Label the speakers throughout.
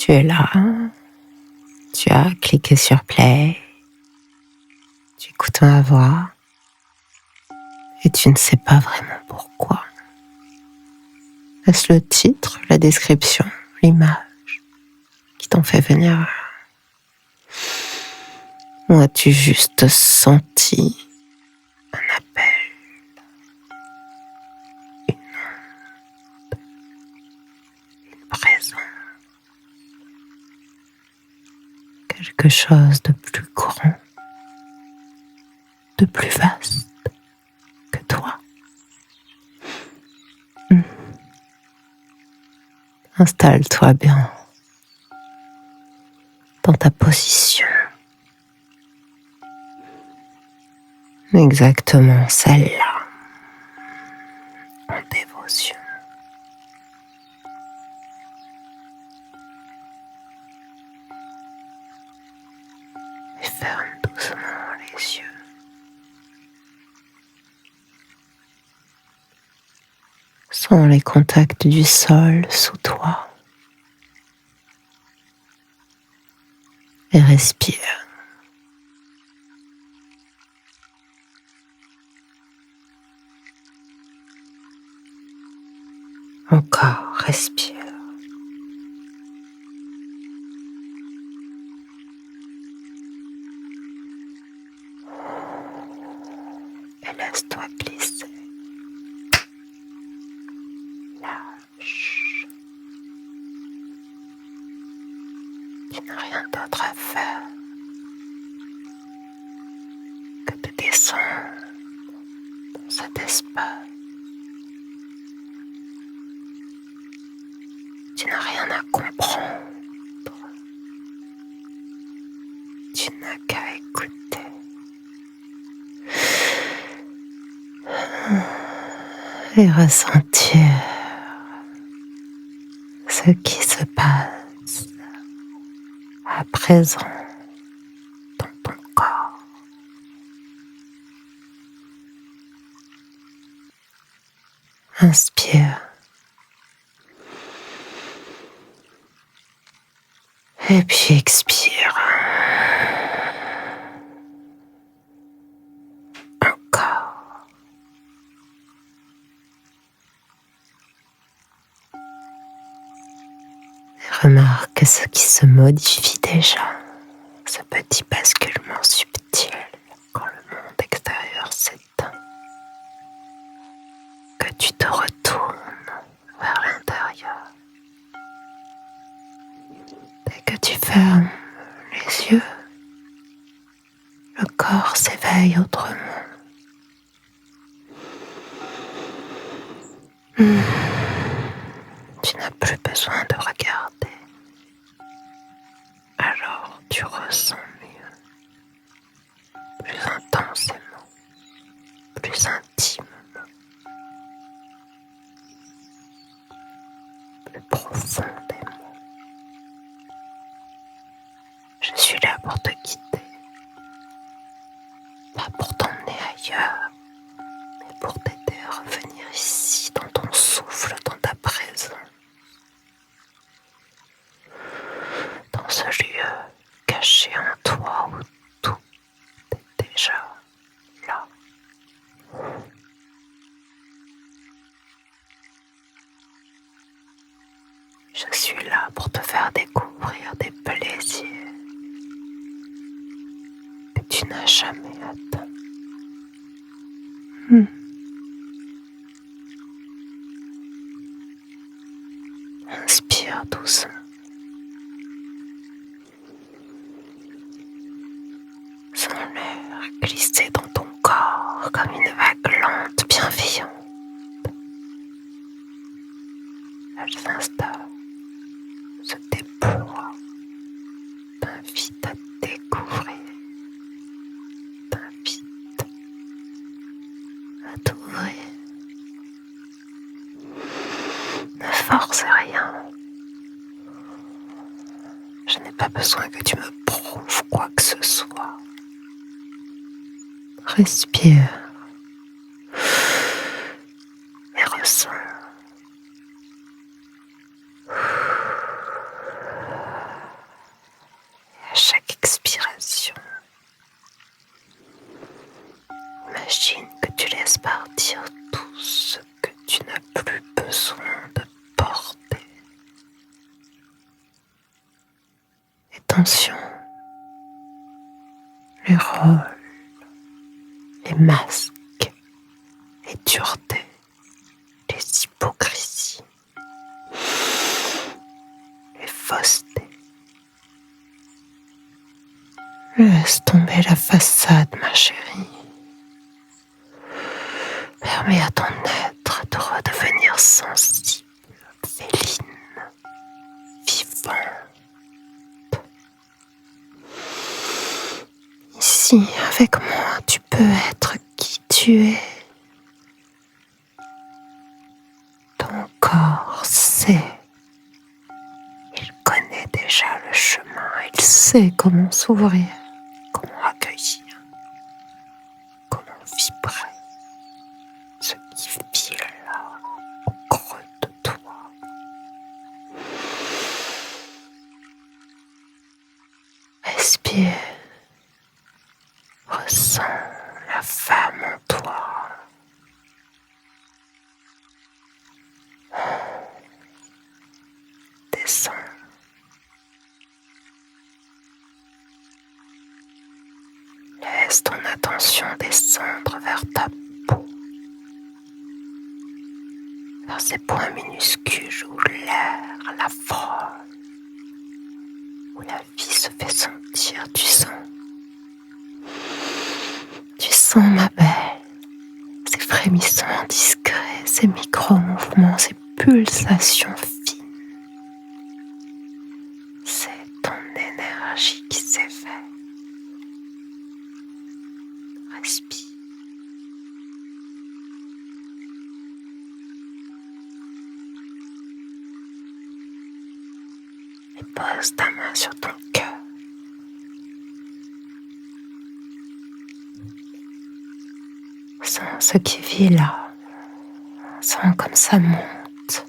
Speaker 1: Tu es là, tu as cliqué sur play, tu écoutes ma voix et tu ne sais pas vraiment pourquoi. Est-ce le titre, la description, l'image qui t'ont fait venir? Ou as-tu juste senti un appel, une présence, quelque chose de plus grand, de plus vaste que toi? Installe-toi bien dans ta position, exactement celle-là, en dévotion. Et ferme doucement les yeux. Sens les contacts du sol sous toi et respire. Encore, respire. Et laisse-toi glisser. Lâche. Tu n'as rien d'autre à faire que de descendre dans cet espace. Tu n'as rien à comprendre. Tu n'as qu'à écouter. Et ressentir ce qui se passe à présent dans ton corps. Inspire. Et puis expire. Encore. Et remarque ce qui se modifie déjà, ce petit basculement subtil quand le monde extérieur s'éteint, que tu te retournes vers l'intérieur. Dès que tu fermes les yeux, le corps s'éveille autrement. Tu n'as plus besoin de regarder. Alors tu ressens mieux, plus intensément, plus intimement, plus profondément. Je suis là pour te guider, pas pour t'emmener ailleurs, mais pour t'aider à revenir ici, dans ton souffle, dans ta présence, dans ce lieu caché en toi où tout est déjà là. Je suis là pour te faire découvrir des plaisirs que tu n'as jamais atteints. Inspire doucement. Sens l'air glisser dans ton corps comme une vague lente bienveillante. Elle s'installe, se déploie, t'invite à découvrir, t'invite à t'ouvrir. Ne force rien. Je n'ai pas besoin que tu me prouves quoi que ce soit. Respire et ressens. attention les rôles, les masques, les duretés, les hypocrisies, les faussetés. Laisse tomber la façade, ma chérie. Permets à ton être de redevenir sensible, féline, vivant. Ici, avec moi, tu peux être qui tu es. Ton corps sait. Il connaît déjà le chemin. Il sait comment s'ouvrir, comment accueillir, comment vibrer ce qui vit là, au creux de toi. Respire. Ressens la femme en toi. Descends. Laisse ton attention descendre vers ta peau, vers ces points minuscules où l'air la frôle, où la vie se fait sentir. Tu sens ma belle, ces frémissements discrets, ces micro-mouvements, ces pulsations fines. C'est ton énergie qui s'éveille. Respire. Et pose ta main sur ton cœur. Sens ce qui vit là. Sens comme ça monte.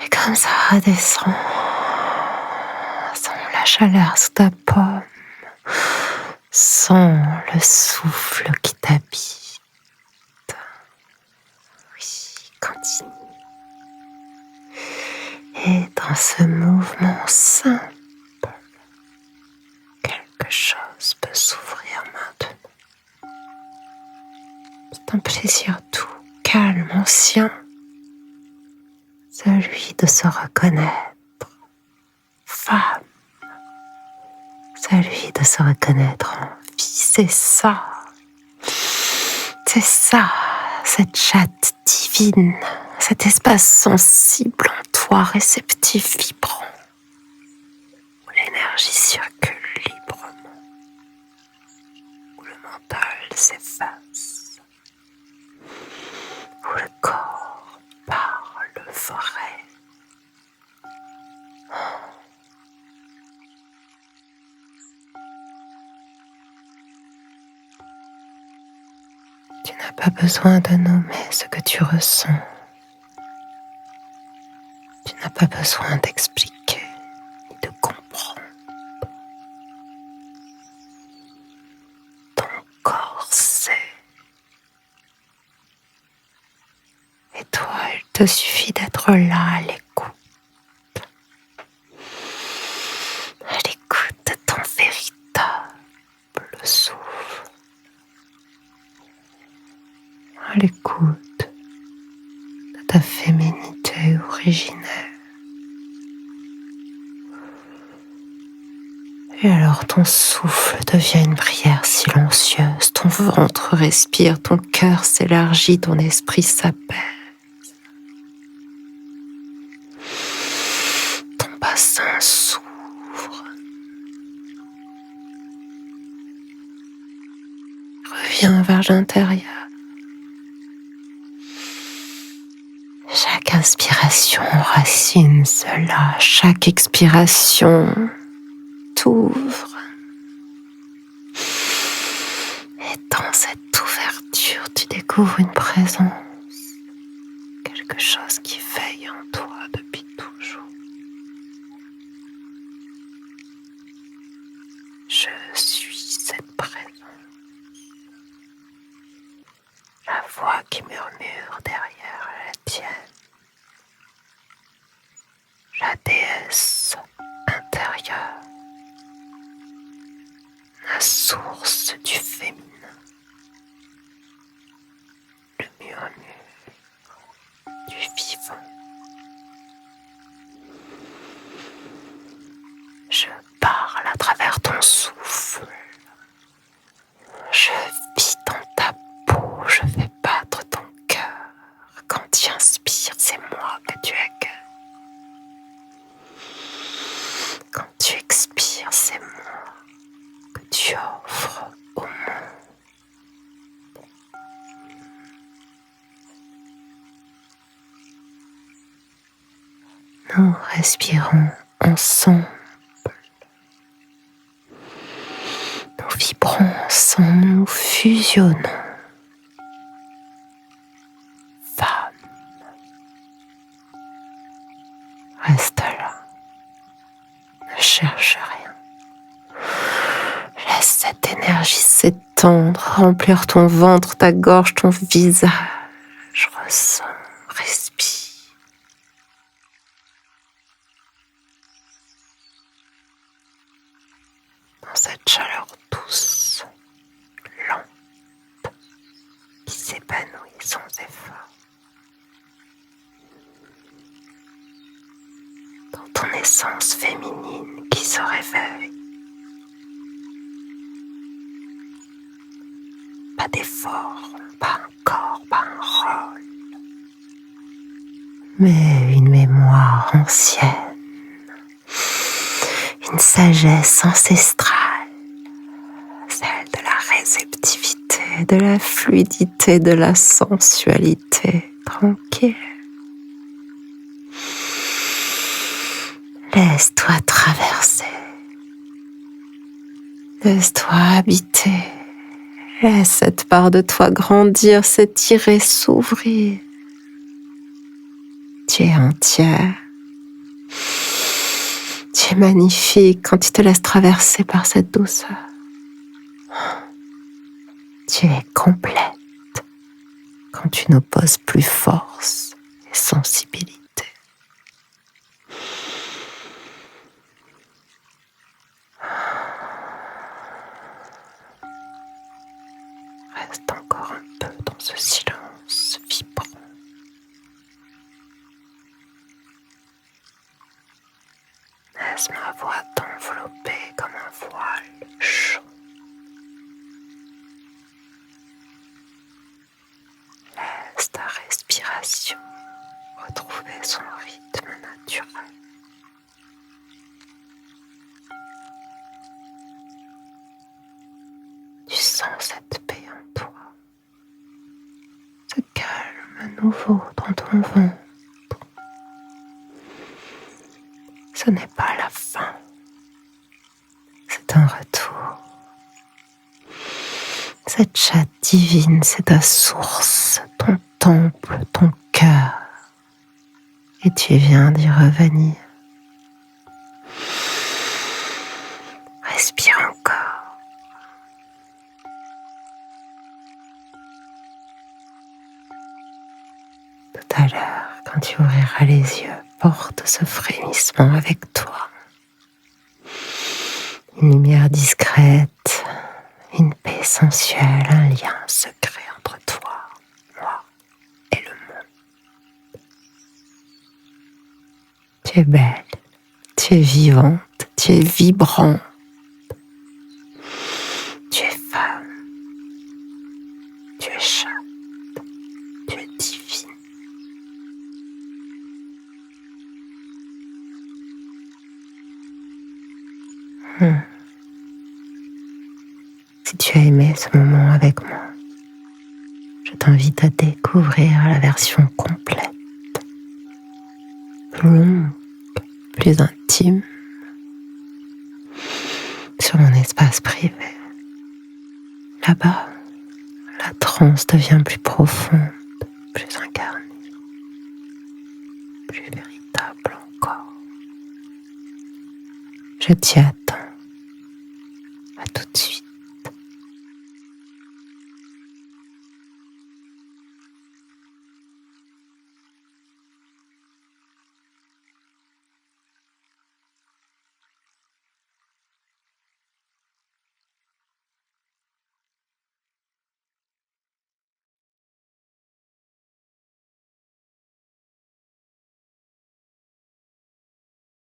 Speaker 1: Et comme ça redescend. Sens la chaleur sous ta paume. Sens le souffle qui t'habite. Oui, continue. Et dans ce mouvement simple, quelque chose peut s'ouvrir maintenant. C'est un plaisir doux, calme, ancien, celui de se reconnaître femme, celui de se reconnaître en vie. C'est ça, cette chatte divine, cet espace sensible en toi, réceptif, vibrant, où l'énergie circule librement, où le mental s'efface, où le corps parle vrai. Tu n'as pas besoin de nommer ce que tu ressens. Tu n'as pas besoin d'expliquer ni de comprendre. Ton corps sait. Et toi, il te suffit d'être là à l'écoute. À l'écoute de ton véritable souffle. À l'écoute de ta féminité originelle. Et alors ton souffle devient une prière silencieuse, ton ventre respire, ton cœur s'élargit, ton esprit s'apaise. Ton bassin s'ouvre. Reviens vers l'intérieur. Chaque inspiration enracine cela, chaque expiration t'ouvre. Et dans cette ouverture, tu découvres une présence, quelque chose qui veille en toi depuis toujours. Je suis cette présence. La voix qui murmure derrière la tienne. La déesse intérieure. respirons ensemble. Nous vibrons ensemble, nous fusionnons. Femme, reste là, ne cherche rien. Laisse cette énergie s'étendre, remplir ton ventre, ta gorge, ton visage. Ressens, respire. Dans cette chaleur douce, lente, qui s'épanouit sans effort. Dans ton essence féminine qui se réveille. Pas d'effort, pas un corps, pas un rôle, mais une mémoire ancienne, une sagesse ancestrale, celle de la réceptivité, de la fluidité, de la sensualité tranquille. Laisse-toi traverser, laisse-toi habiter. Laisse cette part de toi grandir, s'étirer, s'ouvrir. Tu es entière. Tu es magnifique quand tu te laisses traverser par cette douceur. Tu es complète quand tu n'opposes plus force et sensibilité. Reste encore un peu dans ce silence vibrant. Laisse ma voix t'envelopper comme un voile chaud. Laisse ta respiration retrouver son rythme naturel. Tu sens cette paix en toi, ce calme nouveau dans ton ventre. Ce n'est pas la fin, c'est un retour. Cette chatte divine, c'est ta source, ton temple, ton cœur. Et tu viens d'y revenir. Respire encore. Tout à l'heure, quand tu ouvriras les yeux, porte ce frémissement avec toi. Une lumière discrète, une paix sensuelle, un lien secret entre toi, moi et le monde. Tu es belle, tu es vivante, tu es vibrante. Tu es femme, tu es chatte, tu es divine. Si tu as aimé ce moment avec moi, je t'invite à découvrir la version complète, plus longue, plus intime, sur mon espace privé. Là-bas, la transe devient plus profonde, plus incarnée, plus véritable encore. Je t'y attends.